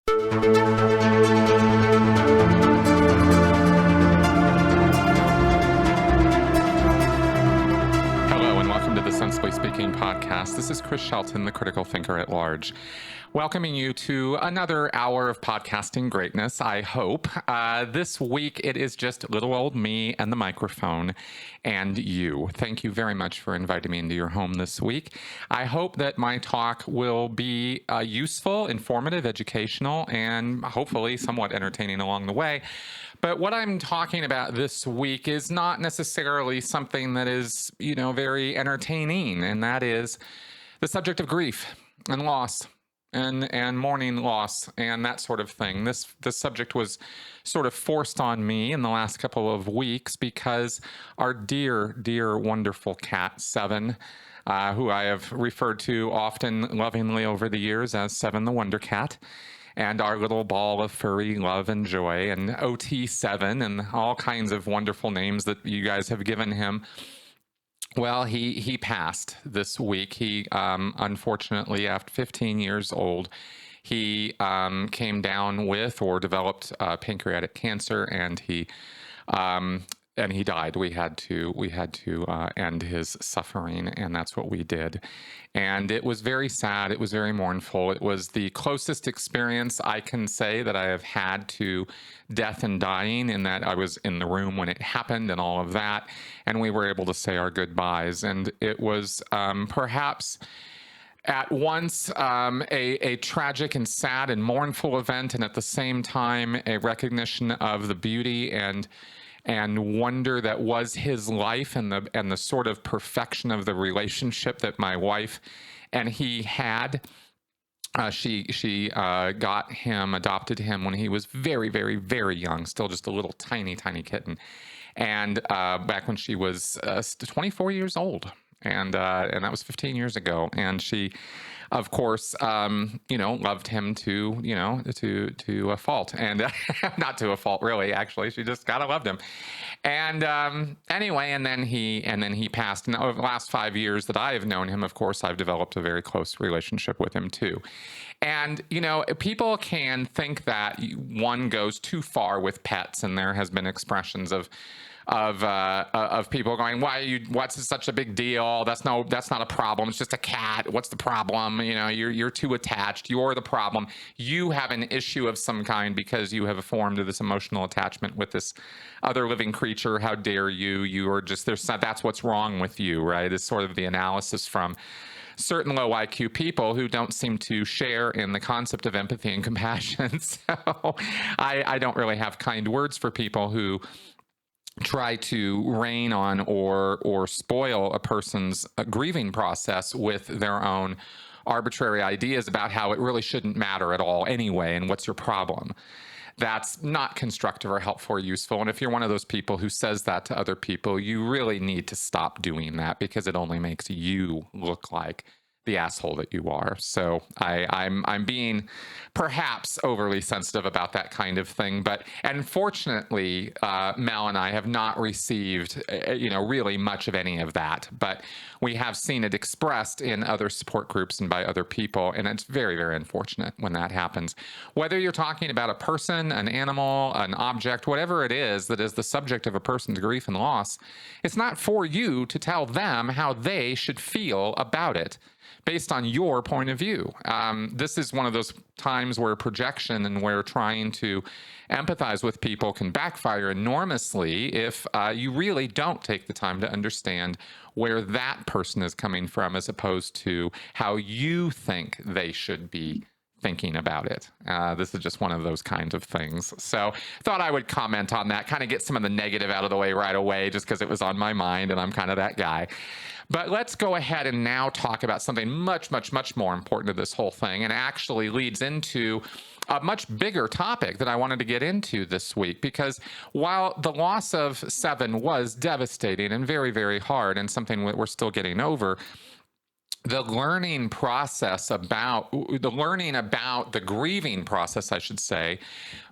Hello, and welcome to the Sensibly Speaking podcast. This is Chris Shelton, the critical thinker at large, welcoming you to another hour of podcasting greatness, I hope. This week, it is just little old me and the microphone and you. Thank you very much for inviting me into your home this week. I hope that my talk will be useful, informative, educational, and hopefully somewhat entertaining along the way. But what I'm talking about this week is not necessarily something that is, very entertaining, and that is the subject of grief and loss and mourning loss and that sort of thing. This subject was sort of forced on me in the last couple of weeks because our dear, dear, wonderful cat, Seven, who I have referred to often lovingly over the years as Seven the Wonder Cat, and our little ball of furry love and joy, and OT7, and all kinds of wonderful names that you guys have given him. Well, he passed this week. He, unfortunately, after 15 years old, he came down with or developed pancreatic cancer, and he died. We had to end his suffering, and that's what we did. And it was very sad. It was very mournful. It was the closest experience I can say that I have had to death and dying, in that I was in the room when it happened and all of that, and we were able to say our goodbyes. And it was perhaps at once a tragic and sad and mournful event, and at the same time a recognition of the beauty and wonder that was his life, and the sort of perfection of the relationship that my wife and he had. She adopted him when he was very, very, very young, still just a little tiny kitten, and back when she was 24 years old. And that was 15 years ago. And she, of course, loved him to a fault, and not to a fault, really. Actually, she just kind of loved him. And anyway, and then he passed. And over the last 5 years that I have known him, of course, I've developed a very close relationship with him too. And people can think that one goes too far with pets, and there has been expressions of people going, what's such a big deal? That's not a problem. It's just a cat. What's the problem? You're too attached. You're the problem. You have an issue of some kind because you have formed this emotional attachment with this other living creature. How dare you? You are just, that's what's wrong with you, right? It's sort of the analysis from certain low IQ people who don't seem to share in the concept of empathy and compassion. So I don't really have kind words for people who try to rain on or spoil a person's grieving process with their own arbitrary ideas about how it really shouldn't matter at all anyway, and what's your problem. That's not constructive or helpful or useful. And if you're one of those people who says that to other people, you really need to stop doing that, because it only makes you look like the asshole that you are. So I'm being perhaps overly sensitive about that kind of thing. But unfortunately, Mel and I have not received, really much of any of that. But we have seen it expressed in other support groups and by other people. And it's very, very unfortunate when that happens. Whether you're talking about a person, an animal, an object, whatever it is that is the subject of a person's grief and loss, it's not for you to tell them how they should feel about it based on your point of view. This is one of those times where projection and where trying to empathize with people can backfire enormously if you really don't take the time to understand where that person is coming from, as opposed to how you think they should be thinking about it. This is just one of those kinds of things. So thought I would comment on that, kind of get some of the negative out of the way right away, just because it was on my mind and I'm kind of that guy. But let's go ahead and now talk about something much, much, much more important to this whole thing, and actually leads into a much bigger topic that I wanted to get into this week. Because while the loss of Seven was devastating and very, very hard, and something we're still getting over, the learning about the grieving process, I should say,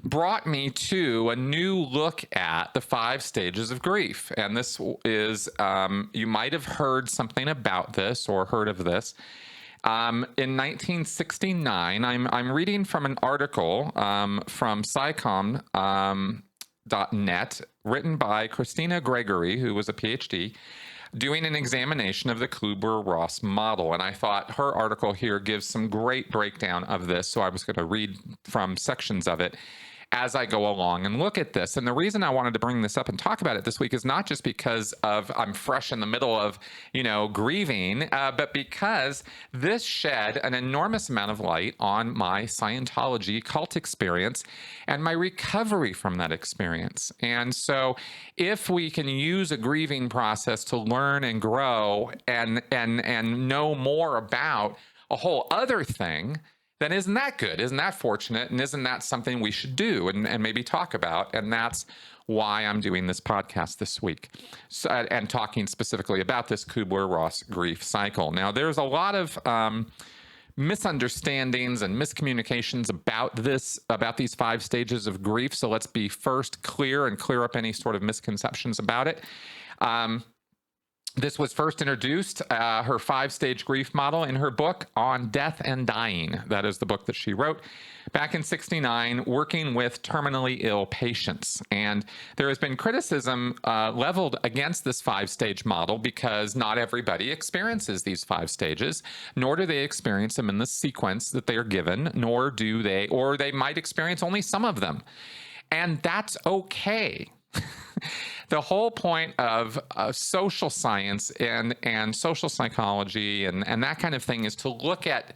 brought me to a new look at the 5 stages of grief. And this is, you might have heard something about this or heard of this. In 1969, I'm reading from an article from Psychom.net, written by Christina Gregory, who was a PhD, doing an examination of the Kluber-Ross model. And I thought her article here gives some great breakdown of this, so I was going to read from sections of it as I go along and look at this. And the reason I wanted to bring this up and talk about it this week is not just because of I'm fresh in the middle of, grieving, but because this shed an enormous amount of light on my Scientology cult experience and my recovery from that experience. And so if we can use a grieving process to learn and grow and know more about a whole other thing, then isn't that good? Isn't that fortunate? And isn't that something we should do and maybe talk about? And that's why I'm doing this podcast this week, and talking specifically about this Kubler-Ross grief cycle. Now, there's a lot of misunderstandings and miscommunications about these 5 stages of grief. So let's be first clear and clear up any sort of misconceptions about it. This was first introduced, her 5-stage grief model, in her book On Death and Dying. That is the book that she wrote back in '69, working with terminally ill patients. And there has been criticism leveled against this 5-stage model because not everybody experiences these 5 stages, nor do they experience them in the sequence that they are given, or they might experience only some of them. And that's okay. The whole point of social science and social psychology and that kind of thing is to look at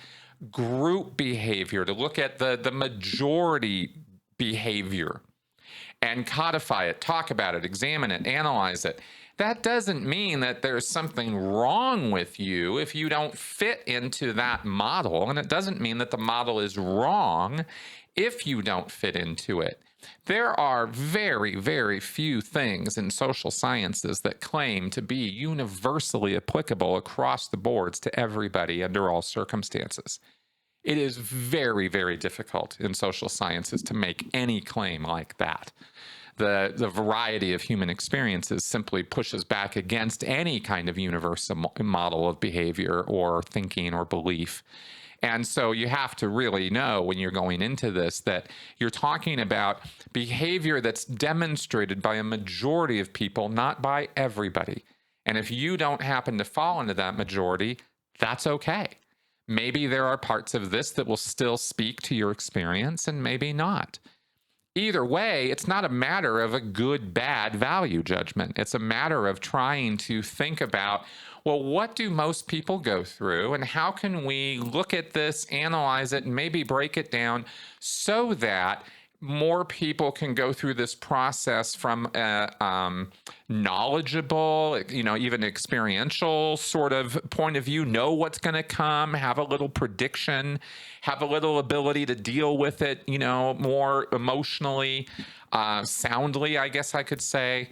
group behavior, to look at the majority behavior and codify it, talk about it, examine it, analyze it. That doesn't mean that there's something wrong with you if you don't fit into that model, and it doesn't mean that the model is wrong if you don't fit into it. There are very, very few things in social sciences that claim to be universally applicable across the boards to everybody under all circumstances. It is very, very difficult in social sciences to make any claim like that. The variety of human experiences simply pushes back against any kind of universal model of behavior or thinking or belief. And so you have to really know when you're going into this that you're talking about behavior that's demonstrated by a majority of people, not by everybody. And if you don't happen to fall into that majority, that's okay. Maybe there are parts of this that will still speak to your experience and maybe not. Either way, it's not a matter of a good, bad value judgment. It's a matter of trying to think about, well, what do most people go through, and how can we look at this, analyze it, and maybe break it down so that more people can go through this process from a knowledgeable, even experiential sort of point of view, know what's going to come, have a little prediction, have a little ability to deal with it, more emotionally, soundly, I guess I could say.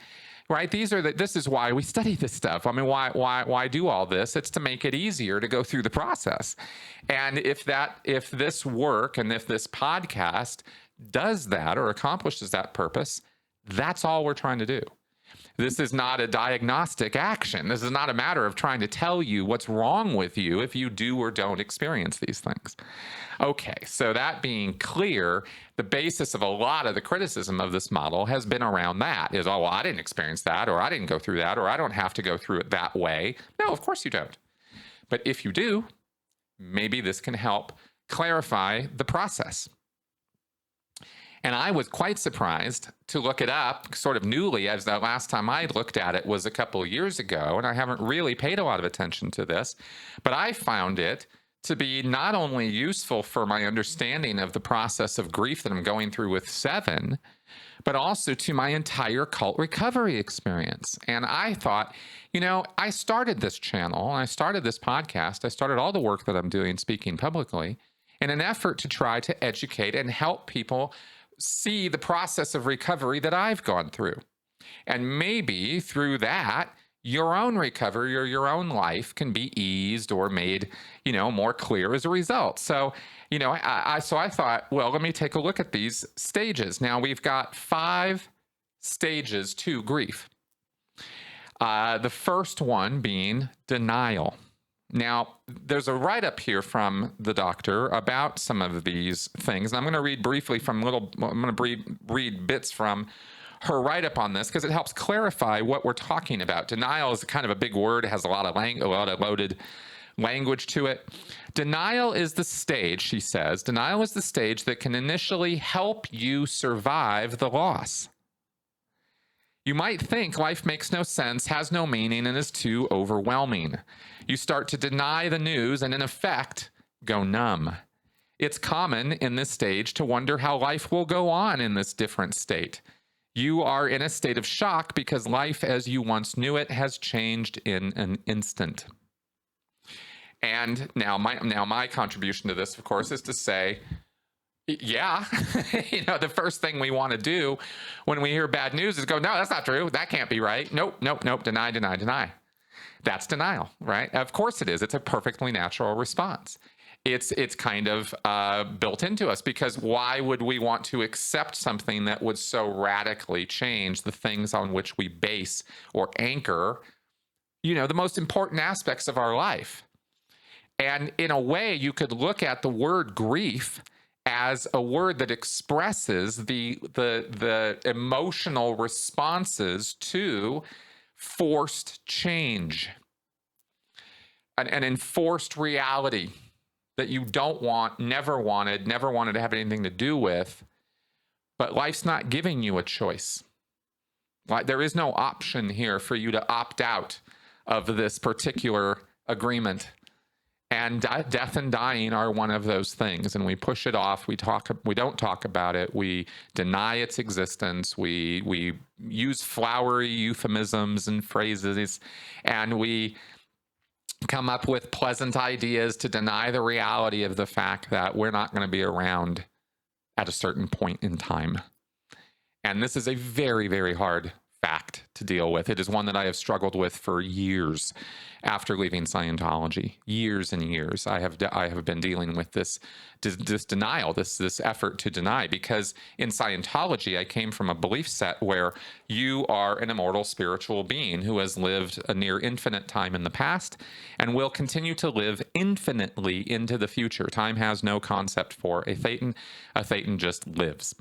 Right? This is why we study this stuff. I mean, why do all this? It's to make it easier to go through the process. And if this work and if this podcast does that or accomplishes that purpose, that's all we're trying to do. This is not a diagnostic action. This is not a matter of trying to tell you what's wrong with you if you do or don't experience these things. Okay, so that being clear, the basis of a lot of the criticism of this model has been around that. Is, oh, well, I didn't experience that, or I didn't go through that, or I don't have to go through it that way. No, of course you don't. But if you do, maybe this can help clarify the process. And I was quite surprised to look it up sort of newly, as the last time I looked at it was a couple of years ago, and I haven't really paid a lot of attention to this, but I found it to be not only useful for my understanding of the process of grief that I'm going through with 7, but also to my entire cult recovery experience. And I thought, I started this channel, I started this podcast, I started all the work that I'm doing speaking publicly in an effort to try to educate and help people see the process of recovery that I've gone through. And maybe through that, your own recovery or your own life can be eased or made, more clear as a result. So, I thought, well, let me take a look at these stages. Now, we've got 5 stages to grief. The first one being denial. Now, there's a write-up here from the doctor about some of these things. And I'm going to read briefly from I'm going to read bits from her write-up on this because it helps clarify what we're talking about. Denial is kind of a big word. It has a lot of loaded language to it. Denial is the stage, she says. Denial is the stage that can initially help you survive the loss. You might think life makes no sense, has no meaning, and is too overwhelming. You start to deny the news and, in effect, go numb. It's common in this stage to wonder how life will go on in this different state. You are in a state of shock because life as you once knew it has changed in an instant. And now my contribution to this, of course, is to say, yeah, the first thing we want to do when we hear bad news is go, no, that's not true. That can't be right. Nope. Deny. That's denial, right? Of course it is. It's a perfectly natural response. It's kind of built into us, because why would we want to accept something that would so radically change the things on which we base or anchor, the most important aspects of our life? And in a way, you could look at the word grief as a word that expresses the emotional responses to forced change, an enforced reality that you don't want, never wanted to have anything to do with, but life's not giving you a choice. There is no option here for you to opt out of this particular agreement. And death and dying are one of those things, and we push it off. We don't talk about it. We deny its existence. We use flowery euphemisms and phrases, and we come up with pleasant ideas to deny the reality of the fact that we're not going to be around at a certain point in time. And this is a very, very hard fact to deal with. It is one that I have struggled with for years after leaving Scientology. Years and years I have been dealing with this denial, this effort to deny, because in Scientology I came from a belief set where you are an immortal spiritual being who has lived a near infinite time in the past and will continue to live infinitely into the future. Time has no concept for a thetan. A thetan just lives.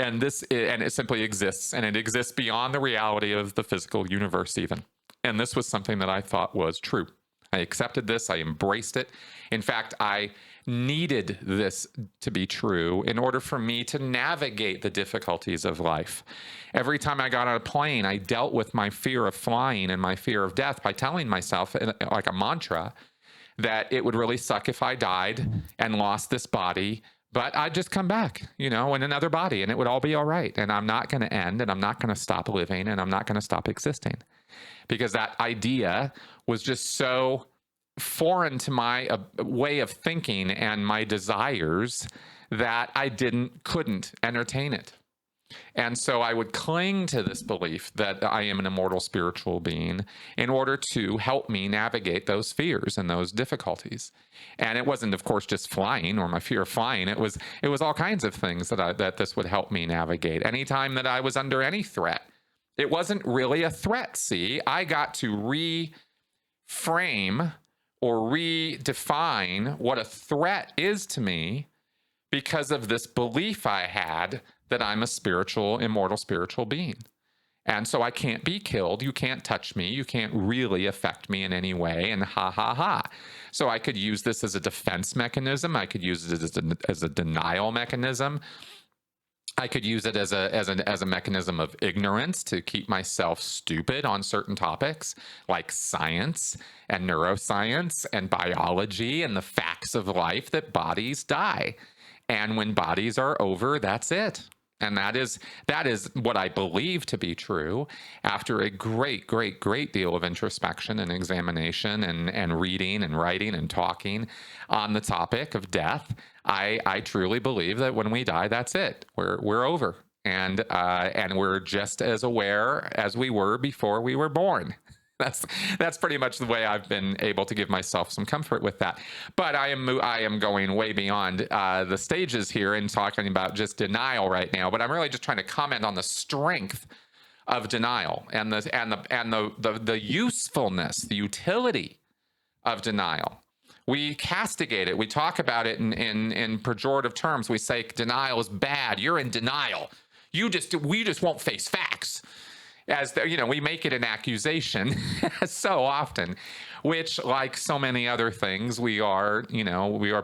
And it simply exists, and it exists beyond the reality of the physical universe even. And this was something that I thought was true. I accepted this. I embraced it. In fact, I needed this to be true in order for me to navigate the difficulties of life. Every time I got on a plane, I dealt with my fear of flying and my fear of death by telling myself, like a mantra, that it would really suck if I died and lost this body, but I'd just come back, in another body, and it would all be all right. And I'm not going to end, and I'm not going to stop living, and I'm not going to stop existing. Because that idea was just so foreign to my way of thinking and my desires that I couldn't entertain it. And so I would cling to this belief that I am an immortal spiritual being in order to help me navigate those fears and those difficulties. And it wasn't, of course, just flying or my fear of flying. It was all kinds of things that this would help me navigate. Anytime that I was under any threat, it wasn't really a threat, see? I got to reframe or redefine what a threat is to me because of this belief I had that I'm a immortal spiritual being. And so I can't be killed. You can't touch me. You can't really affect me in any way. And ha, ha, ha. So I could use this as a defense mechanism. I could use it as a denial mechanism. I could use it as a mechanism of ignorance to keep myself stupid on certain topics like science and neuroscience and biology and the facts of life, that bodies die. And when bodies are over, that's it. And that is what I believe to be true after a great, great, great deal of introspection and examination and reading and writing and talking on the topic of death. I truly believe that when we die, that's it. We're over. And we're just as aware as we were before we were born. That's pretty much the way I've been able to give myself some comfort with that. But I am going way beyond the stages here and talking about just denial right now. But I'm really just trying to comment on the strength of denial and the usefulness, the utility of denial. We castigate it. We talk about it in pejorative terms. We say denial is bad. You're in denial. We just won't face facts. As the, we make it an accusation so often, which, like so many other things, we are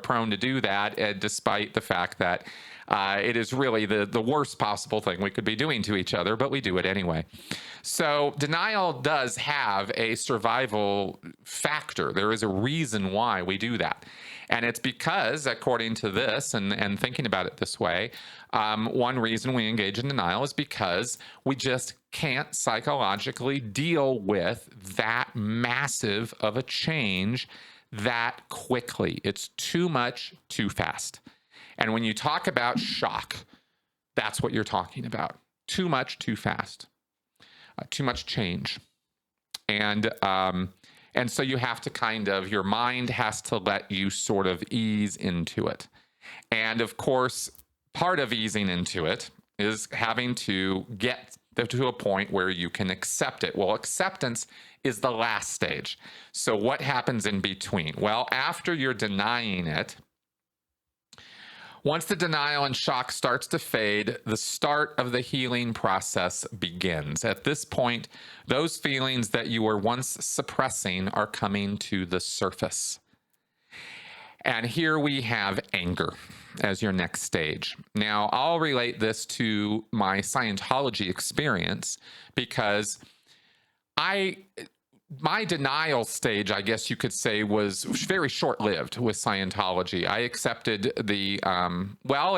prone to do that, despite the fact that it is really the worst possible thing we could be doing to each other, but we do it anyway. So denial does have a survival factor. There is a reason why we do that. And it's because, according to this, and thinking about it this way, one reason we engage in denial is because we just can't psychologically deal with that massive of a change that quickly. It's too much, too fast. And when you talk about shock, that's what you're talking about. Too much, too fast. Too much change. And so you have to your mind has to let you sort of ease into it. And of course, part of easing into it is having to get to a point where you can accept it. Well, acceptance is the last stage. So what happens in between? Well, after you're denying it, once the denial and shock starts to fade, the start of the healing process begins. At this point, those feelings that you were once suppressing are coming to the surface. And here we have anger as your next stage. Now, I'll relate this to my Scientology experience because my denial stage, I guess you could say, was very short-lived with Scientology. I accepted it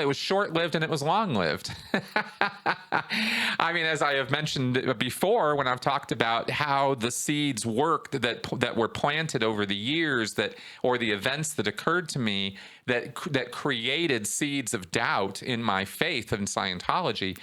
was short-lived and it was long-lived. I mean, as I have mentioned before, when I've talked about how the seeds worked that were planted over the years, or the events that occurred to me that created seeds of doubt in my faith in Scientology,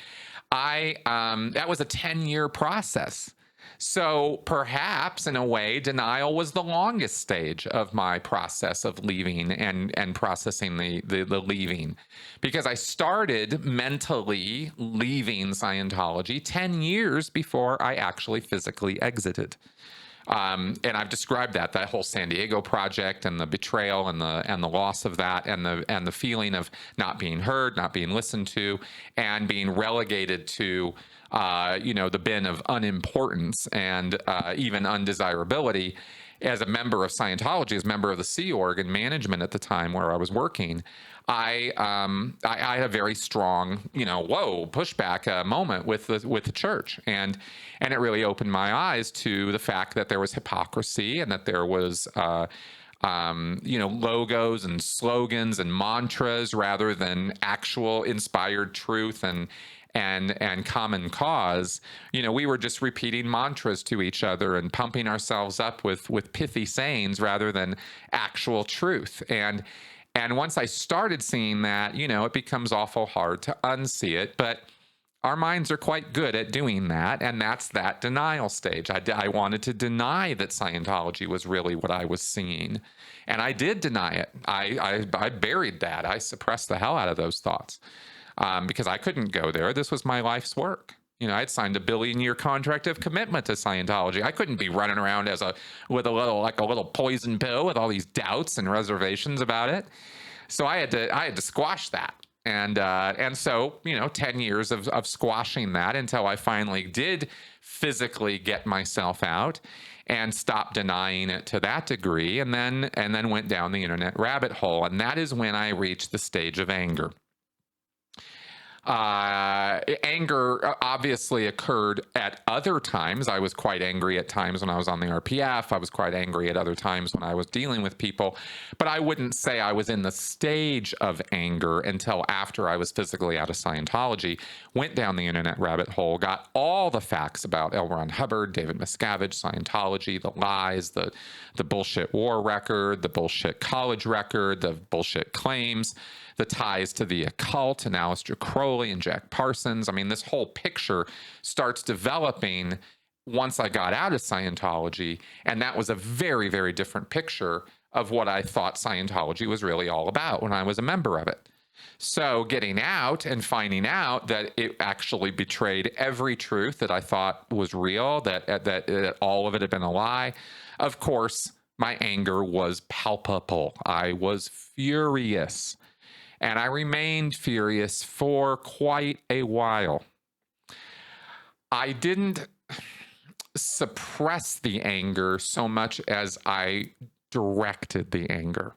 that was a 10-year process. So perhaps, in a way, denial was the longest stage of my process of leaving and processing the leaving, because I started mentally leaving Scientology 10 years before I actually physically exited. And I've described that whole San Diego project and the betrayal and the loss of that and the feeling of not being heard, not being listened to, and being relegated to the bin of unimportance and even undesirability. As a member of Scientology, as a member of the Sea Org and management at the time where I was working, I had a very strong, pushback moment with the church, and it really opened my eyes to the fact that there was hypocrisy and that there was logos and slogans and mantras rather than actual inspired truth and common cause. We were just repeating mantras to each other and pumping ourselves up with pithy sayings rather than actual truth. And once I started seeing that, it becomes awful hard to unsee it. But our minds are quite good at doing that, and that's that denial stage. I wanted to deny that Scientology was really what I was seeing, and I did deny it. I buried that. I suppressed the hell out of those thoughts. Because I couldn't go there. This was my life's work. I'd signed a billion-year contract of commitment to Scientology. I couldn't be running around with a little poison pill with all these doubts and reservations about it. So I had to squash that. And so 10 years of squashing that until I finally did physically get myself out and stop denying it to that degree, and then went down the internet rabbit hole. And that is when I reached the stage of anger. Anger obviously occurred at other times. I was quite angry at times when I was on the RPF. I was quite angry at other times when I was dealing with people, but I wouldn't say I was in the stage of anger until after I was physically out of Scientology, went down the internet rabbit hole, got all the facts about L. Ron Hubbard, David Miscavige, Scientology, the lies, the bullshit war record, the bullshit college record, the bullshit claims, the ties to the occult and Aleister Crowley and Jack Parsons. I mean, this whole picture starts developing once I got out of Scientology, and that was a very, very different picture of what I thought Scientology was really all about when I was a member of it. So getting out and finding out that it actually betrayed every truth that I thought was real, that all of it had been a lie, of course, my anger was palpable. I was furious, and I remained furious for quite a while. I didn't suppress the anger so much as I directed the anger.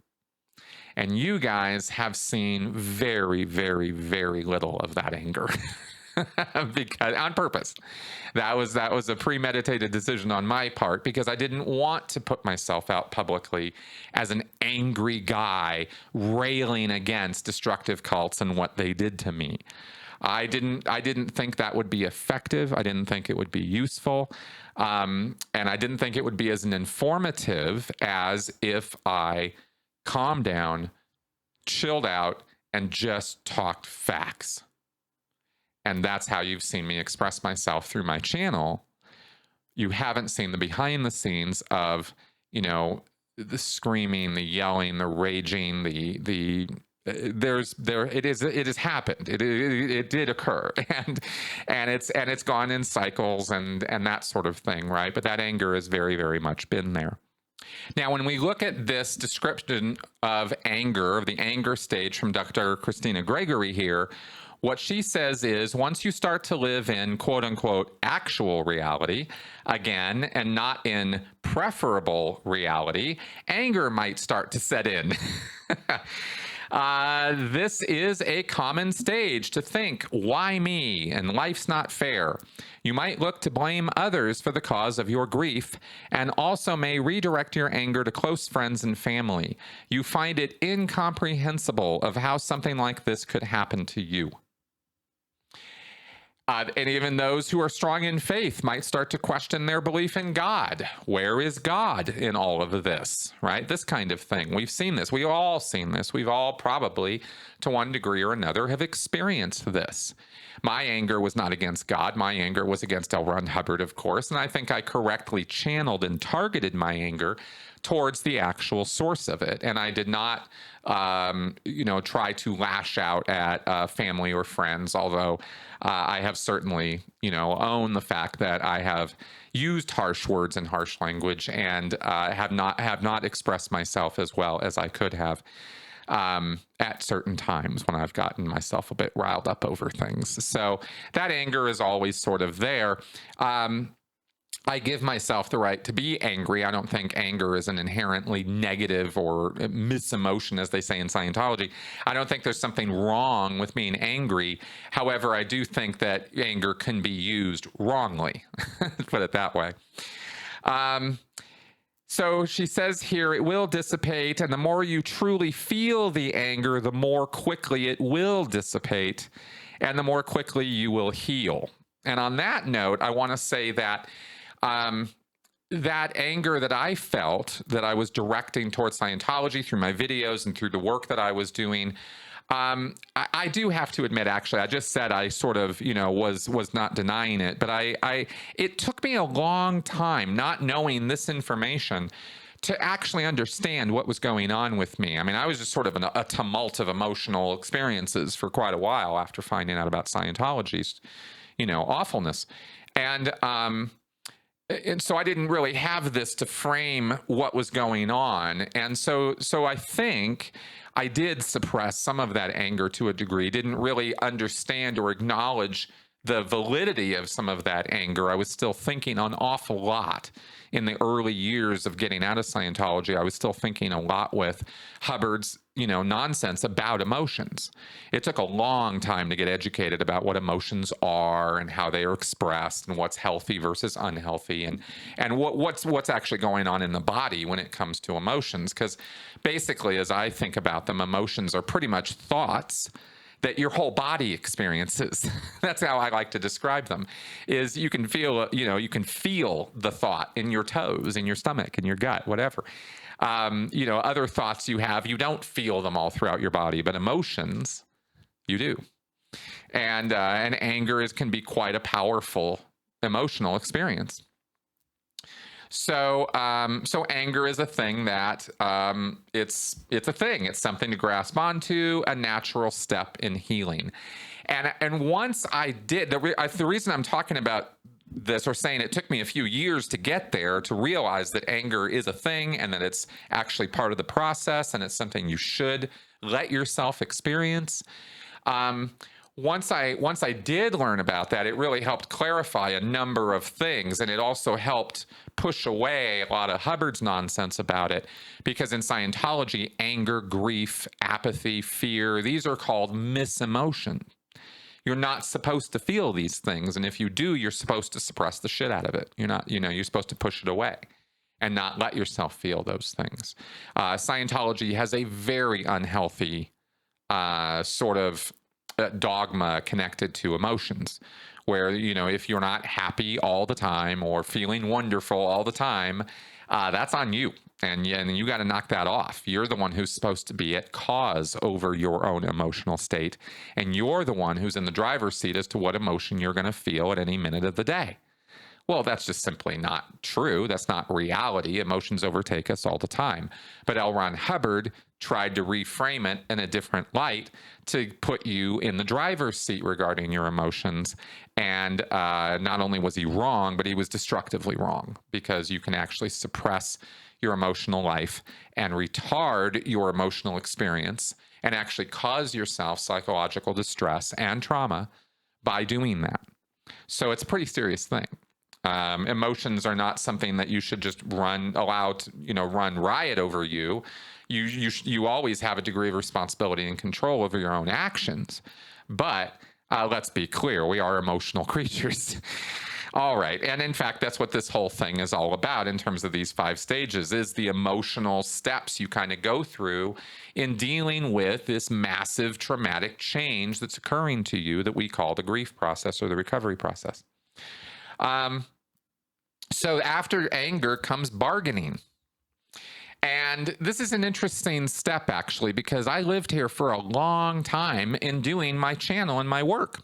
And you guys have seen very, very, very little of that anger. Because on purpose. That was a premeditated decision on my part, because I didn't want to put myself out publicly as an angry guy railing against destructive cults and what they did to me. I didn't think that would be effective. I didn't think it would be useful. And I didn't think it would be as informative as if I calmed down, chilled out, and just talked facts. And that's how you've seen me express myself through my channel. You haven't seen the behind the scenes of, the screaming, the yelling, the raging, it has happened. It did occur, and it's gone in cycles and that sort of thing, right? But that anger has very, very much been there. Now, when we look at this description of anger, of the anger stage from Dr. Christina Gregory here, what she says is, once you start to live in quote unquote actual reality again, and not in preferable reality, anger might start to set in. This is a common stage to think, why me? And life's not fair. You might look to blame others for the cause of your grief, and also may redirect your anger to close friends and family. You find it incomprehensible of how something like this could happen to you. And even those who are strong in faith might start to question their belief in God. Where is God in all of this, right? This kind of thing. We've seen this. We've all seen this. We've all probably, to one degree or another, have experienced this. My anger was not against God. My anger was against L. Ron Hubbard, of course. And I think I correctly channeled and targeted my anger towards the actual source of it. And I did not, try to lash out at family or friends, although I have certainly, owned the fact that I have used harsh words and harsh language, and have not expressed myself as well as I could have at certain times when I've gotten myself a bit riled up over things. So that anger is always sort of there. I give myself the right to be angry. I don't think anger is an inherently negative or misemotion, as they say in Scientology. I don't think there's something wrong with being angry. However, I do think that anger can be used wrongly, put it that way. So she says here, it will dissipate, and the more you truly feel the anger, the more quickly it will dissipate, and the more quickly you will heal. And on that note, I want to say that that anger that I felt, that I was directing towards Scientology through my videos and through the work that I was doing, I do have to admit, actually, I just said I sort of, was not denying it, but it took me a long time, not knowing this information, to actually understand what was going on with me. I mean, I was just sort of in a tumult of emotional experiences for quite a while after finding out about Scientology's, awfulness. And so I didn't really have this to frame what was going on. And so I think I did suppress some of that anger to a degree, didn't really understand or acknowledge the validity of some of that anger. I was still thinking an awful lot in the early years of getting out of Scientology. I was still thinking a lot with Hubbard's, nonsense about emotions. It took a long time to get educated about what emotions are and how they are expressed and what's healthy versus unhealthy, and what's actually going on in the body when it comes to emotions. Because basically, as I think about them, emotions are pretty much thoughts that your whole body experiences. That's how I like to describe them, is you can feel, you can feel the thought in your toes, in your stomach, in your gut, whatever. Other thoughts you have, you don't feel them all throughout your body, but emotions, you do. And anger can be quite a powerful emotional experience. So anger is a thing that it's a thing. It's something to grasp onto, a natural step in healing. And once I did, the reason I'm talking about this, or saying it took me a few years to get there to realize that anger is a thing and that it's actually part of the process and it's something you should let yourself experience. Once I did learn about that, it really helped clarify a number of things, and it also helped push away a lot of Hubbard's nonsense about it, because in Scientology, anger, grief, apathy, fear, these are called misemotion. You're not supposed to feel these things, and if you do, you're supposed to suppress the shit out of it. You're not, you're supposed to push it away and not let yourself feel those things. Scientology has a very unhealthy sort of dogma connected to emotions, where, if you're not happy all the time or feeling wonderful all the time, that's on you. And you got to knock that off. You're the one who's supposed to be at cause over your own emotional state. And you're the one who's in the driver's seat as to what emotion you're going to feel at any minute of the day. Well, that's just simply not true. That's not reality. Emotions overtake us all the time. But L. Ron Hubbard tried to reframe it in a different light to put you in the driver's seat regarding your emotions. And not only was he wrong, but he was destructively wrong, because you can actually suppress your emotional life and retard your emotional experience and actually cause yourself psychological distress and trauma by doing that. So it's a pretty serious thing. Emotions are not something that you should just run riot over you. You always have a degree of responsibility and control over your own actions. But let's be clear, we are emotional creatures. All right. And in fact, that's what this whole thing is all about in terms of these 5 stages, is the emotional steps you kind of go through in dealing with this massive traumatic change that's occurring to you that we call the grief process or the recovery process. So after anger comes bargaining. And this is an interesting step, actually, because I lived here for a long time in doing my channel and my work.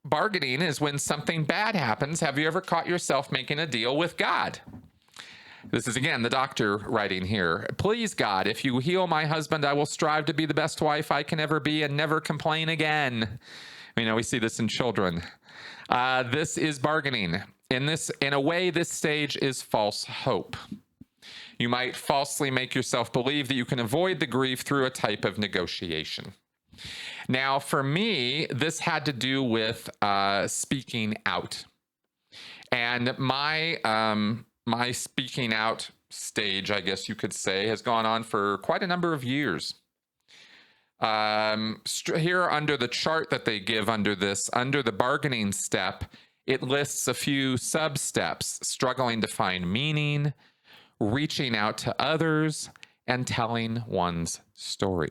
Bargaining is when something bad happens. Have you ever caught yourself making a deal with God? This is, again, the doctor writing here. Please, God, if you heal my husband, I will strive to be the best wife I can ever be and never complain again. We see this in children. This is bargaining. In a way, this stage is false hope. You might falsely make yourself believe that you can avoid the grief through a type of negotiation. Now, for me, this had to do with speaking out. And my speaking out stage, I guess you could say, has gone on for quite a number of years. Here under the chart that they give under the bargaining step, it lists a few sub-steps: struggling to find meaning, reaching out to others, and telling one's story.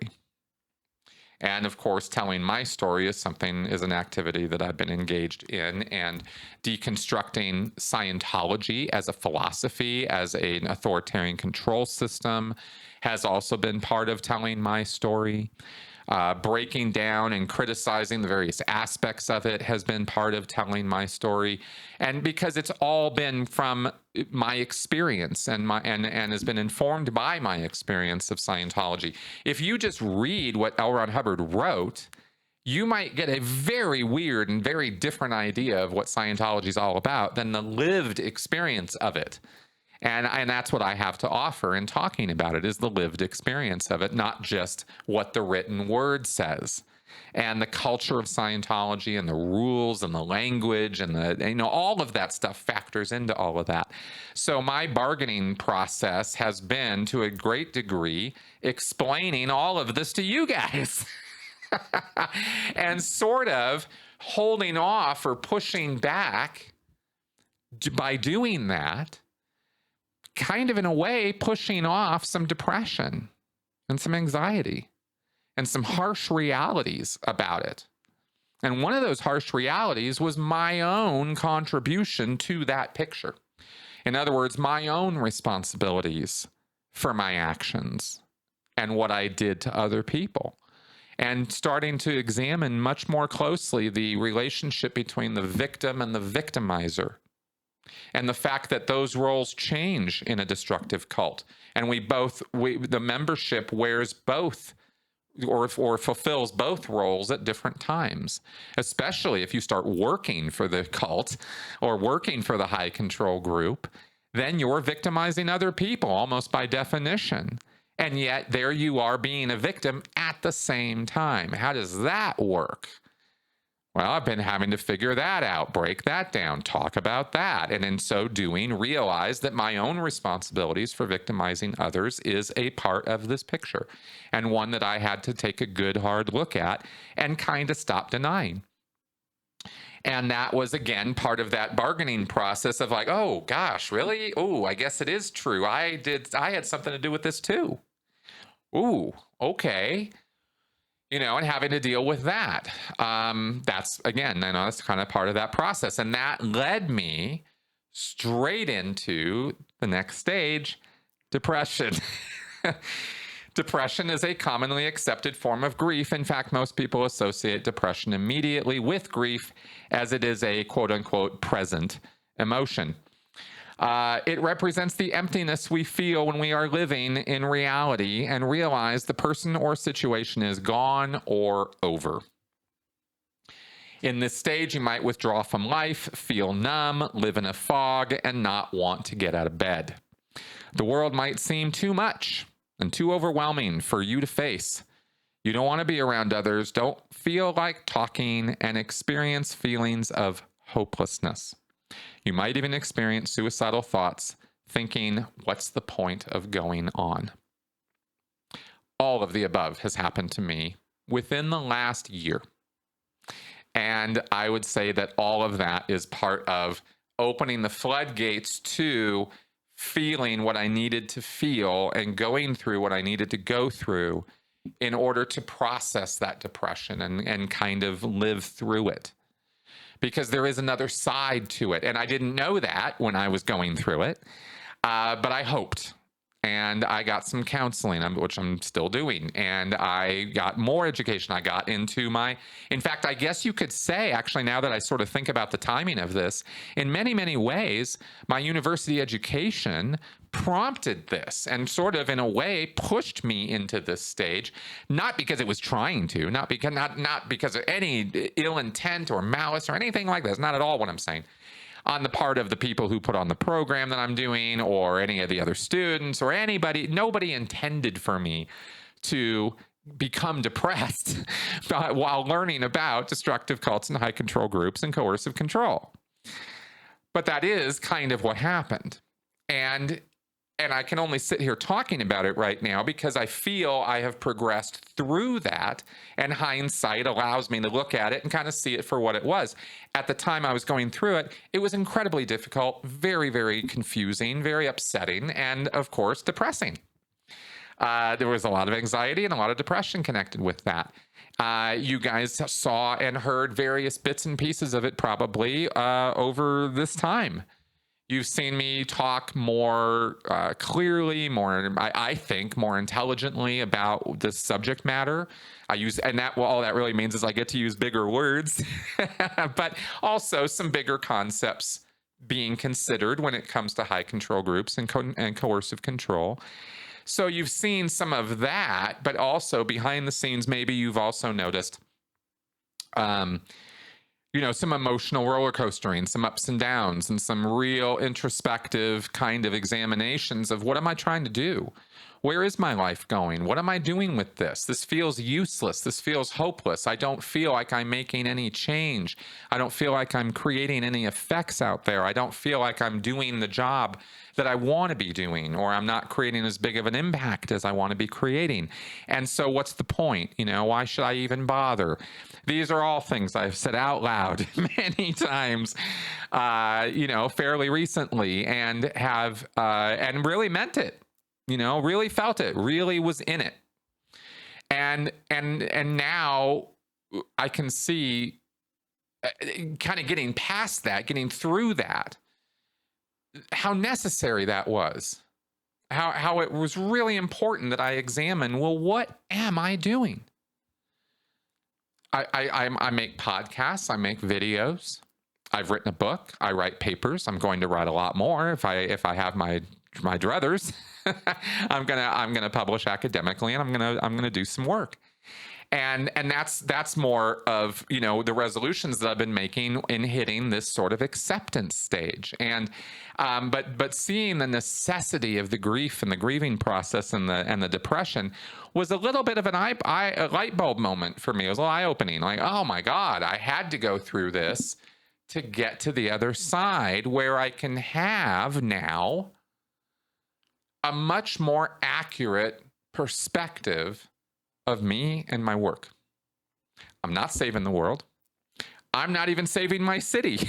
And of course, telling my story is an activity that I've been engaged in, and deconstructing Scientology as a philosophy, as an authoritarian control system, has also been part of telling my story. Breaking down and criticizing the various aspects of it has been part of telling my story. And because it's all been from my experience and has been informed by my experience of Scientology. If you just read what L. Ron Hubbard wrote, you might get a very weird and very different idea of what Scientology is all about than the lived experience of it. And that's what I have to offer in talking about it, is the lived experience of it, not just what the written word says. And the culture of Scientology and the rules and the language and all of that stuff factors into all of that. So my bargaining process has been, to a great degree, explaining all of this to you guys. And sort of holding off or pushing back by doing that, kind of in a way pushing off some depression and some anxiety and some harsh realities about it. And one of those harsh realities was my own contribution to that picture. In other words, my own responsibilities for my actions and what I did to other people. And starting to examine much more closely the relationship between the victim and the victimizer. And the fact that those roles change in a destructive cult. And the membership wears both or fulfills both roles at different times, especially if you start working for the cult or working for the high control group. Then you're victimizing other people almost by definition. And yet there you are being a victim at the same time. How does that work? Well, I've been having to figure that out, break that down, talk about that. And in so doing, realize that my own responsibilities for victimizing others is a part of this picture, and one that I had to take a good hard look at and kind of stop denying. And that was, again, part of that bargaining process of like, oh, gosh, really? Oh, I guess it is true. I had something to do with this too. Ooh, okay. And having to deal with that. That's, again, that's kind of part of that process. And that led me straight into the next stage, depression. Depression is a commonly accepted form of grief. In fact, most people associate depression immediately with grief, as it is a quote-unquote present emotion. It represents the emptiness we feel when we are living in reality and realize the person or situation is gone or over. In this stage, you might withdraw from life, feel numb, live in a fog, and not want to get out of bed. The world might seem too much and too overwhelming for you to face. You don't want to be around others, don't feel like talking, and experience feelings of hopelessness. You might even experience suicidal thoughts, thinking, what's the point of going on? All of the above has happened to me within the last year. And I would say that all of that is part of opening the floodgates to feeling what I needed to feel and going through what I needed to go through in order to process that depression and kind of live through it. Because there is another side to it. And I didn't know that when I was going through it, but I hoped. And I got some counseling, which I'm still doing. And I got more education. I got into in fact, I guess you could say, actually, now that I sort of think about the timing of this, in many, many ways, my university education prompted this and sort of, in a way, pushed me into this stage, not because it was trying to, not because of any ill intent or malice or anything like that. Not at all what I'm saying. On the part of the people who put on the program that I'm doing, or any of the other students, or anybody, nobody intended for me to become depressed while learning about destructive cults and high control groups and coercive control. But that is kind of what happened. And I can only sit here talking about it right now because I feel I have progressed through that, and hindsight allows me to look at it and kind of see it for what it was. At the time I was going through it, it was incredibly difficult, very, very confusing, very upsetting, and of course, depressing. There was a lot of anxiety and a lot of depression connected with that. You guys saw and heard various bits and pieces of it probably over this time. You've seen me talk more clearly, I think, more intelligently about this subject matter. All that really means is I get to use bigger words, but also some bigger concepts being considered when it comes to high control groups and coercive control. So you've seen some of that, but also behind the scenes, maybe you've also noticed some emotional roller coastering, some ups and downs, and some real introspective kind of examinations of what am I trying to do? Where is my life going? What am I doing with this? This feels useless. This feels hopeless. I don't feel like I'm making any change. I don't feel like I'm creating any effects out there. I don't feel like I'm doing the job that I want to be doing, or I'm not creating as big of an impact as I want to be creating. And so what's the point? Why should I even bother? These are all things I've said out loud many times, fairly recently, and have and really meant it. Really felt it, really was in it. And now I can see kind of getting past that, getting through that, how necessary that was, how it was really important that I examine, well, what am I doing? I make podcasts, I make videos, I've written a book, I write papers. I'm going to write a lot more if I have my druthers. I'm gonna publish academically, and I'm gonna do some work. And that's more of, you know, the resolutions that I've been making in hitting this sort of acceptance stage. And but seeing the necessity of the grief and the grieving process and the depression was a little bit of a light bulb moment for me. It was a little eye-opening, like, oh my God, I had to go through this to get to the other side, where I can have now a much more accurate perspective of me and my work. I'm not saving the world. I'm not even saving my city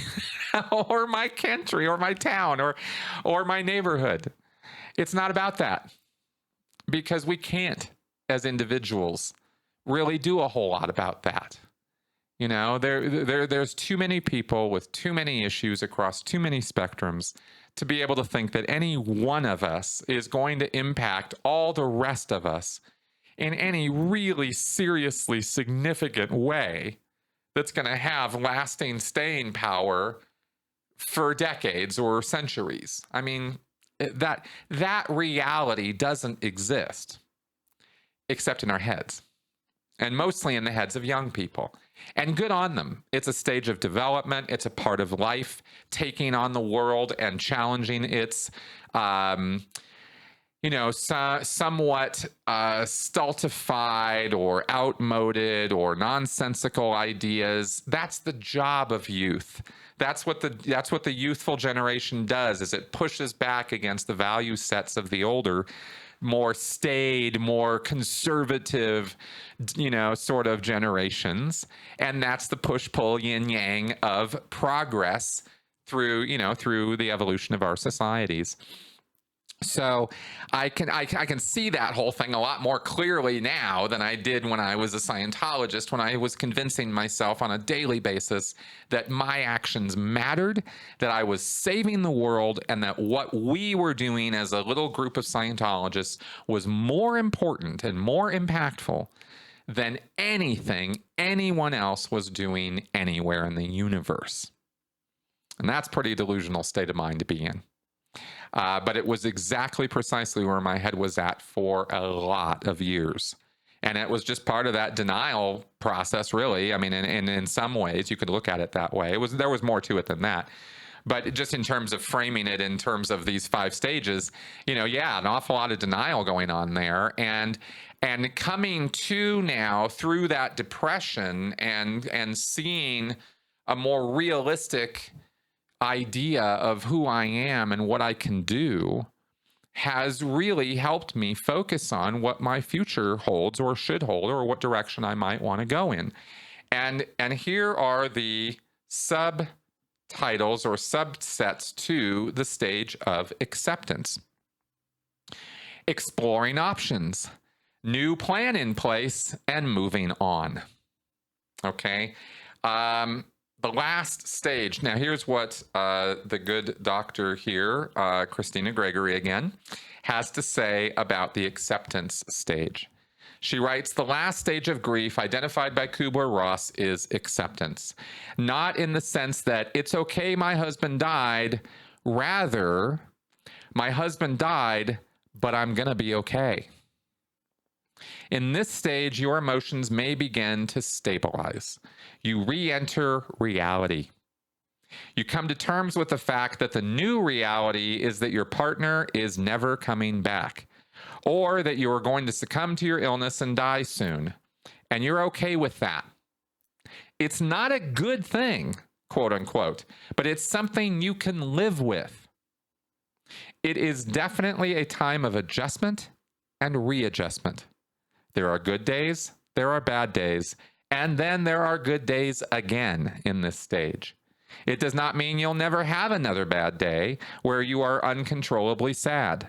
or my country or my town or my neighborhood. It's not about that, because we can't, as individuals, really do a whole lot about that. You know, there's too many people with too many issues across too many spectrums to be able to think that any one of us is going to impact all the rest of us in any really seriously significant way that's going to have lasting staying power for decades or centuries. I mean, that reality doesn't exist except in our heads, and mostly in the heads of young people. And good on them. It's a stage of development. It's a part of life, taking on the world and challenging its somewhat stultified or outmoded or nonsensical ideas. That's the job of youth. That's what the youthful generation does, is it pushes back against the value sets of the older, more staid, more conservative, sort of generations. And that's the push-pull yin-yang of progress through the evolution of our societies. So I can see that whole thing a lot more clearly now than I did when I was a Scientologist, when I was convincing myself on a daily basis that my actions mattered, that I was saving the world, and that what we were doing as a little group of Scientologists was more important and more impactful than anything anyone else was doing anywhere in the universe. And that's a pretty delusional state of mind to be in. But it was exactly precisely where my head was at for a lot of years. And it was just part of that denial process, really. I mean, in some ways, you could look at it that way. There was more to it than that. But just in terms of framing it in terms of these 5 stages, an awful lot of denial going on there. And coming to now through that depression and seeing a more realistic idea of who I am and what I can do has really helped me focus on what my future holds or should hold, or what direction I might want to go in. And here are the subtitles or subsets to the stage of acceptance. Exploring options, new plan in place, and moving on. Okay. The last stage. Now, here's what the good doctor here, Christina Gregory again, has to say about the acceptance stage. She writes, the last stage of grief identified by Kubler-Ross is acceptance. Not in the sense that it's okay, my husband died. Rather, my husband died, but I'm going to be okay. In this stage, your emotions may begin to stabilize. You re-enter reality. You come to terms with the fact that the new reality is that your partner is never coming back, or that you are going to succumb to your illness and die soon. And you're okay with that. It's not a good thing, quote unquote, but it's something you can live with. It is definitely a time of adjustment and readjustment. There are good days, there are bad days, and then there are good days again in this stage. It does not mean you'll never have another bad day where you are uncontrollably sad,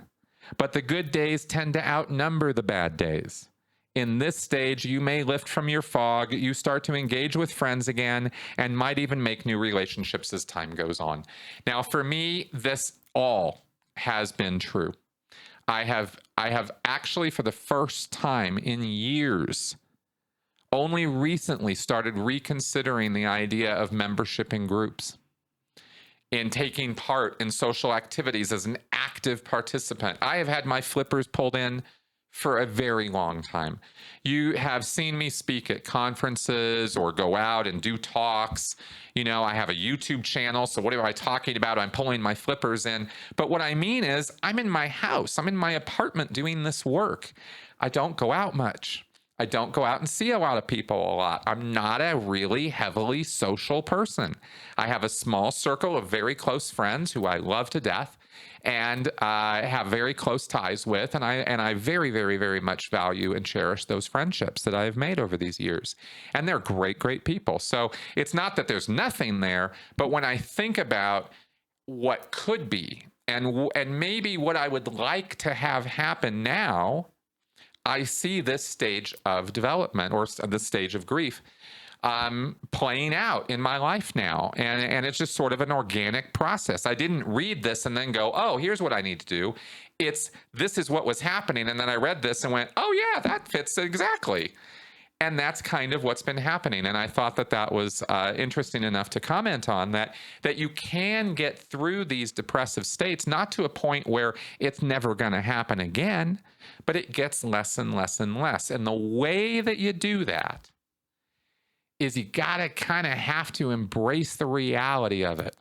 but the good days tend to outnumber the bad days. In this stage, you may lift from your fog, you start to engage with friends again, and might even make new relationships as time goes on. Now, for me, this all has been true. I have actually, for the first time in years, only recently started reconsidering the idea of membership in groups, in taking part in social activities as an active participant. I have had my flippers pulled in for a very long time. You have seen me speak at conferences or go out and do talks. You know, I have a YouTube channel. So what am I talking about? I'm pulling my flippers in. But what I mean is I'm in my house. I'm in my apartment doing this work. I don't go out much. I don't go out and see a lot of people a lot. I'm not a really heavily social person. I have a small circle of very close friends who I love to death and have very close ties with. And I very, very, very much value and cherish those friendships that I've made over these years. And they're great, great people. So it's not that there's nothing there, but when I think about what could be and maybe what I would like to have happen now, I see this stage of development or the stage of grief playing out in my life now. And it's just sort of an organic process. I didn't read this and then go, oh, here's what I need to do. This is what was happening. And then I read this and went, oh, yeah, that fits exactly. And that's kind of what's been happening. And I thought that was interesting enough to comment on, that you can get through these depressive states, not to a point where it's never going to happen again, but it gets less and less and less. And the way that you do that is you got to kind of have to embrace the reality of it.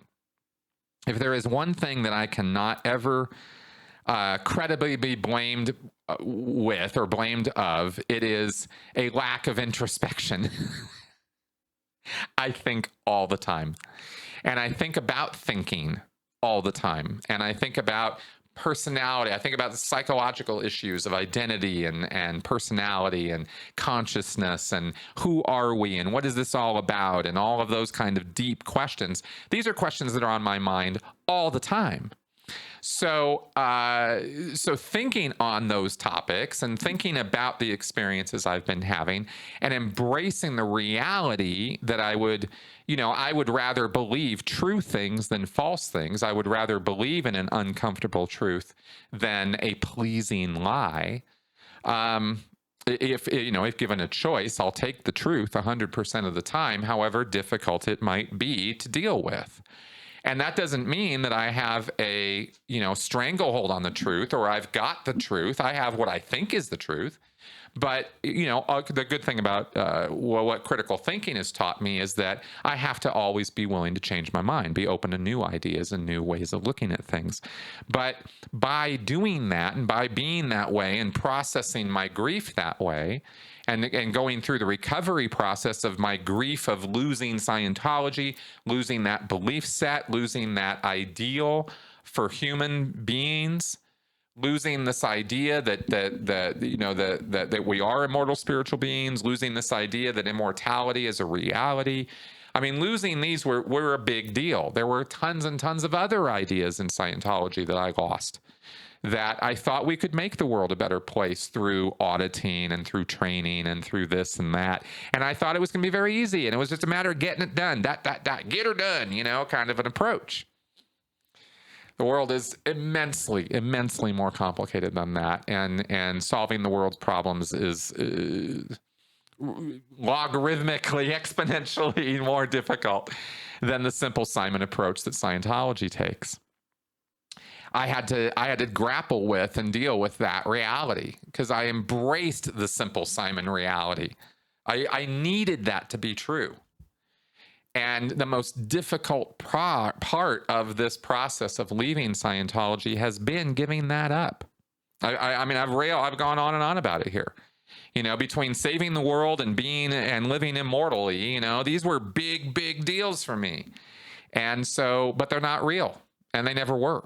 If there is one thing that I cannot ever credibly be blamed with or blamed of, it is a lack of introspection. I think all the time. And I think about thinking all the time. And I think about personality. I think about the psychological issues of identity and personality and consciousness and who are we and what is this all about and all of those kind of deep questions. These are questions that are on my mind all the time. So thinking on those topics and thinking about the experiences I've been having and embracing the reality that I would rather believe true things than false things. I would rather believe in an uncomfortable truth than a pleasing lie. If given a choice, I'll take the truth 100% of the time, however difficult it might be to deal with. And that doesn't mean that I have a, stranglehold on the truth or I've got the truth. I have what I think is the truth. But, the good thing about what critical thinking has taught me is that I have to always be willing to change my mind, be open to new ideas and new ways of looking at things. But by doing that and by being that way and processing my grief that way, and going through the recovery process of my grief of losing Scientology, losing that belief set, losing that ideal for human beings, losing this idea that we are immortal spiritual beings, losing this idea that immortality is a reality. I mean, losing these were a big deal. There were tons and tons of other ideas in Scientology that I lost, that I thought we could make the world a better place through auditing and through training and through this and that. And I thought it was going to be very easy and it was just a matter of getting it done, get her done, kind of an approach. The world is immensely, immensely more complicated than that. And solving the world's problems is logarithmically, exponentially more difficult than the Simple Simon approach that Scientology takes. I had to grapple with and deal with that reality because I embraced the Simple Simon reality. I needed that to be true. And the most difficult part of this process of leaving Scientology has been giving that up. I've gone on and on about it here. Between saving the world and living immortally, these were big, big deals for me. And so, but they're not real and they never were.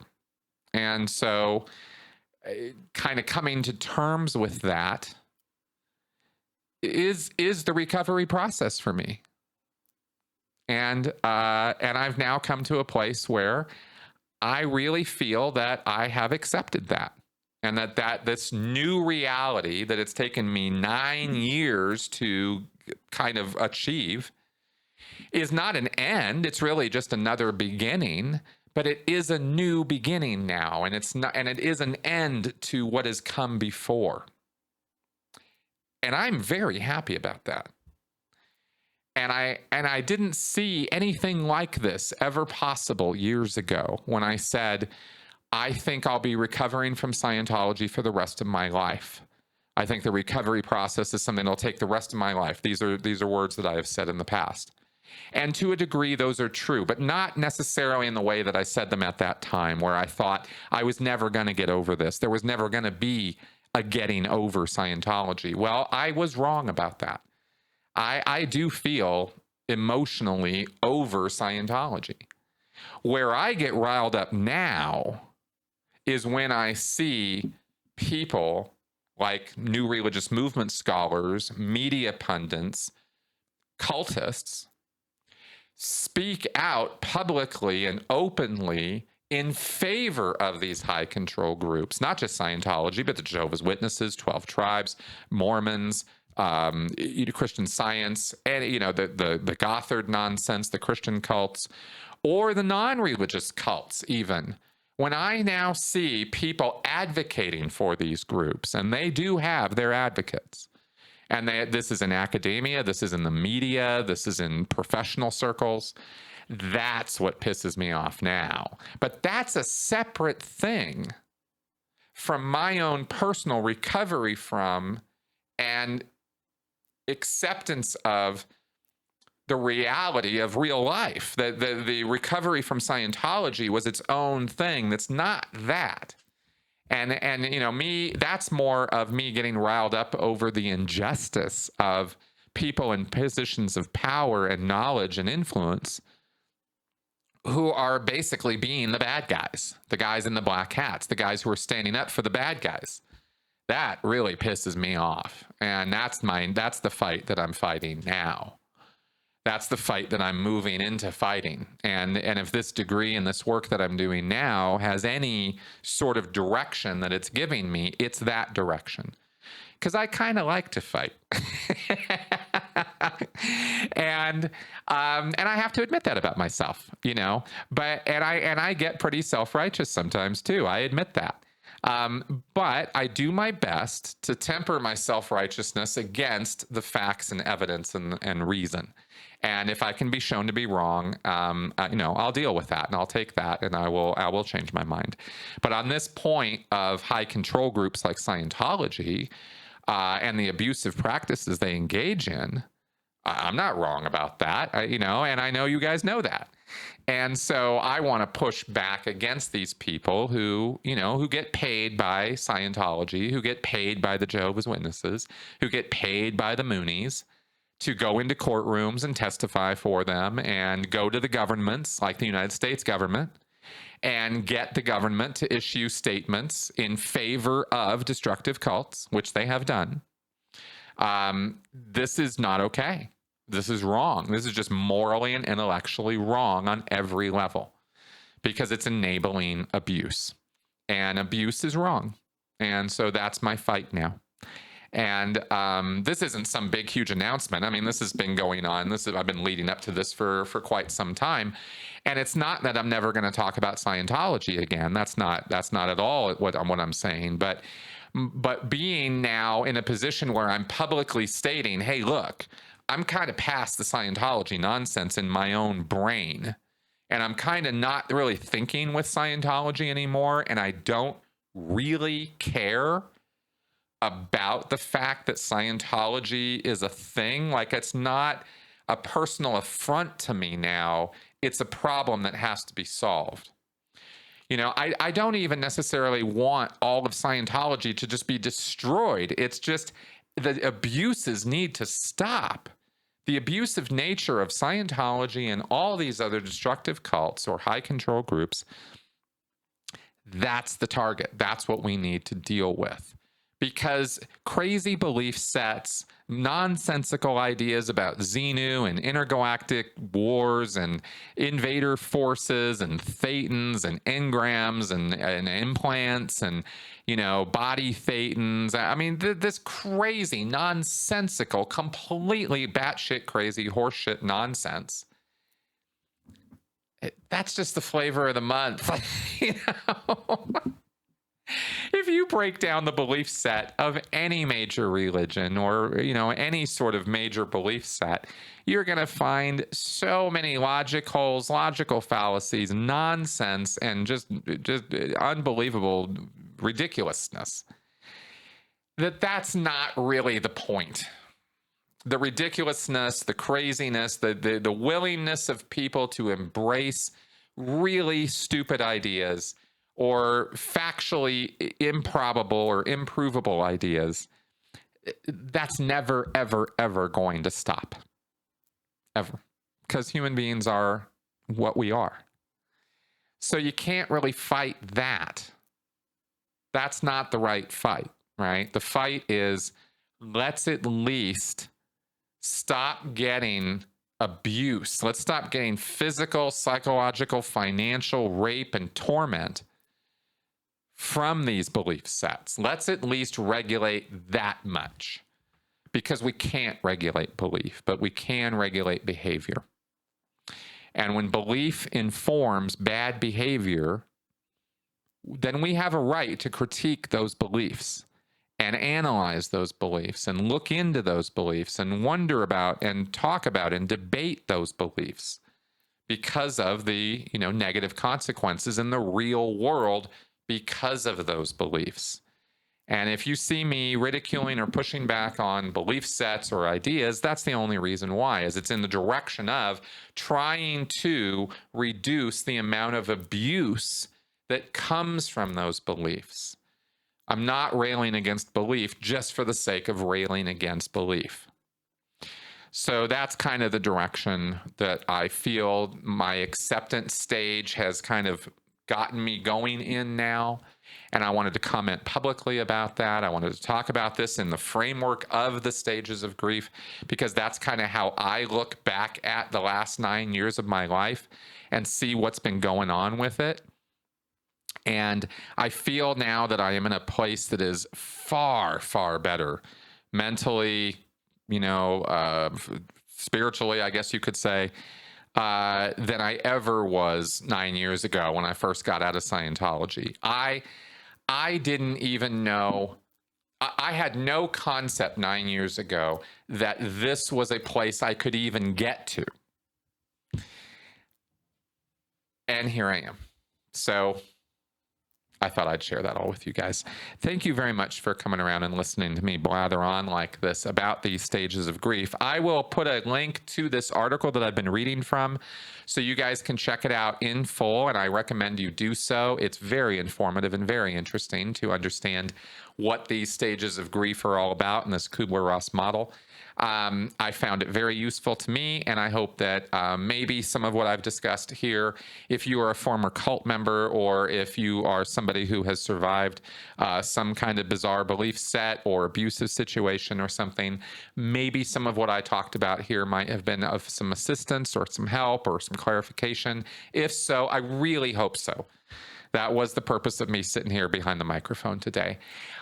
And so kind of coming to terms with that is the recovery process for me. And I've now come to a place where I really feel that I have accepted that. And that this new reality that it's taken me 9 years to kind of achieve is not an end. It's really just another beginning. But it is a new beginning now, and it is an end to what has come before. And I'm very happy about that. And I didn't see anything like this ever possible years ago when I said, I think I'll be recovering from Scientology for the rest of my life. I think the recovery process is something that'll take the rest of my life. These are words that I have said in the past. And to a degree, those are true, but not necessarily in the way that I said them at that time, where I thought I was never going to get over this. There was never going to be a getting over Scientology. Well, I was wrong about that. I do feel emotionally over Scientology. Where I get riled up now is when I see people like new religious movement scholars, media pundits, cultists speak out publicly and openly in favor of these high control groups, not just Scientology, but the Jehovah's Witnesses, 12 tribes, Mormons, Christian Science, and the Gothard nonsense, the Christian cults, or the non-religious cults even. When I now see people advocating for these groups, and they do have their advocates, and this is in academia, this is in the media, this is in professional circles, that's what pisses me off now. But that's a separate thing from my own personal recovery from and acceptance of the reality of real life. The recovery from Scientology was its own thing. That's not that. And me, that's more of me getting riled up over the injustice of people in positions of power and knowledge and influence who are basically being the bad guys, the guys in the black hats, the guys who are standing up for the bad guys. That really pisses me off. And that's the fight that I'm fighting now. That's the fight that I'm moving into fighting. And if this degree and this work that I'm doing now has any sort of direction that it's giving me, it's that direction. Because I kind of like to fight. and I have to admit that about myself, But I get pretty self-righteous sometimes too. I admit that. But I do my best to temper my self-righteousness against the facts and evidence and reason. And if I can be shown to be wrong, I'll deal with that and I'll take that and I will change my mind. But on this point of high control groups like Scientology and the abusive practices they engage in, I'm not wrong about that, and I know you guys know that. And so I want to push back against these people who get paid by Scientology, who get paid by the Jehovah's Witnesses, who get paid by the Moonies to go into courtrooms and testify for them and go to the governments like the United States government and get the government to issue statements in favor of destructive cults, which they have done. This is not okay. This is wrong. This is just morally and intellectually wrong on every level because it's enabling abuse. And abuse is wrong. And so that's my fight now. And this isn't some big, huge announcement. I mean, this has been going on. I've been leading up to this for quite some time. And it's not that I'm never going to talk about Scientology again. That's not at all what I'm saying. But being now in a position where I'm publicly stating, hey, look, I'm kind of past the Scientology nonsense in my own brain. And I'm kind of not really thinking with Scientology anymore. And I don't really care about the fact that Scientology is a thing. Like, it's not a personal affront to me now. It's a problem that has to be solved. I don't even necessarily want all of Scientology to just be destroyed. It's just the abuses need to stop. The abusive nature of Scientology and all these other destructive cults or high control groups, that's the target. That's what we need to deal with. Because crazy belief sets, nonsensical ideas about Xenu and intergalactic wars and invader forces and thetans and engrams and implants and, body thetans. I mean, this crazy, nonsensical, completely batshit crazy horseshit nonsense. That's just the flavor of the month, If you break down the belief set of any major religion or, any sort of major belief set, you're going to find so many logic holes, logical fallacies, nonsense, and just unbelievable ridiculousness. that's not really the point. The ridiculousness, the craziness, the willingness of people to embrace really stupid ideas or factually improbable or improvable ideas, that's never, ever, ever going to stop. Ever. Because human beings are what we are. So you can't really fight that. That's not the right fight, right? The fight is, let's at least stop getting abuse. Let's stop getting physical, psychological, financial rape and torment from these belief sets. Let's at least regulate that much, because we can't regulate belief, but we can regulate behavior. And when belief informs bad behavior, then we have a right to critique those beliefs and analyze those beliefs and look into those beliefs and wonder about and talk about and debate those beliefs because of the, negative consequences in the real world because of those beliefs. And if you see me ridiculing or pushing back on belief sets or ideas, that's the only reason why, is it's in the direction of trying to reduce the amount of abuse that comes from those beliefs. I'm not railing against belief just for the sake of railing against belief. So that's kind of the direction that I feel my acceptance stage has kind of gotten me going in now. And I wanted to comment publicly about that. I wanted to talk about this in the framework of the stages of grief, because that's kind of how I look back at the last 9 years of my life and see what's been going on with it. And I feel now that I am in a place that is far, far better mentally, spiritually, I guess you could say, than I ever was 9 years ago when I first got out of Scientology. I didn't even know, I had no concept 9 years ago that this was a place I could even get to. And here I am. So I thought I'd share that all with you guys. Thank you very much for coming around and listening to me blather on like this about these stages of grief. I will put a link to this article that I've been reading from so you guys can check it out in full, and I recommend you do so. It's very informative and very interesting to understand what these stages of grief are all about in this Kubler-Ross model. I found it very useful to me, and I hope that maybe some of what I've discussed here, if you are a former cult member or if you are somebody who has survived some kind of bizarre belief set or abusive situation or something, maybe some of what I talked about here might have been of some assistance or some help or some clarification. If so, I really hope so. That was the purpose of me sitting here behind the microphone today.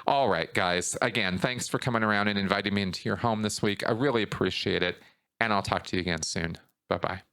All right, guys. Again, thanks for coming around and inviting me into your home this week. I really appreciate it. And I'll talk to you again soon. Bye-bye.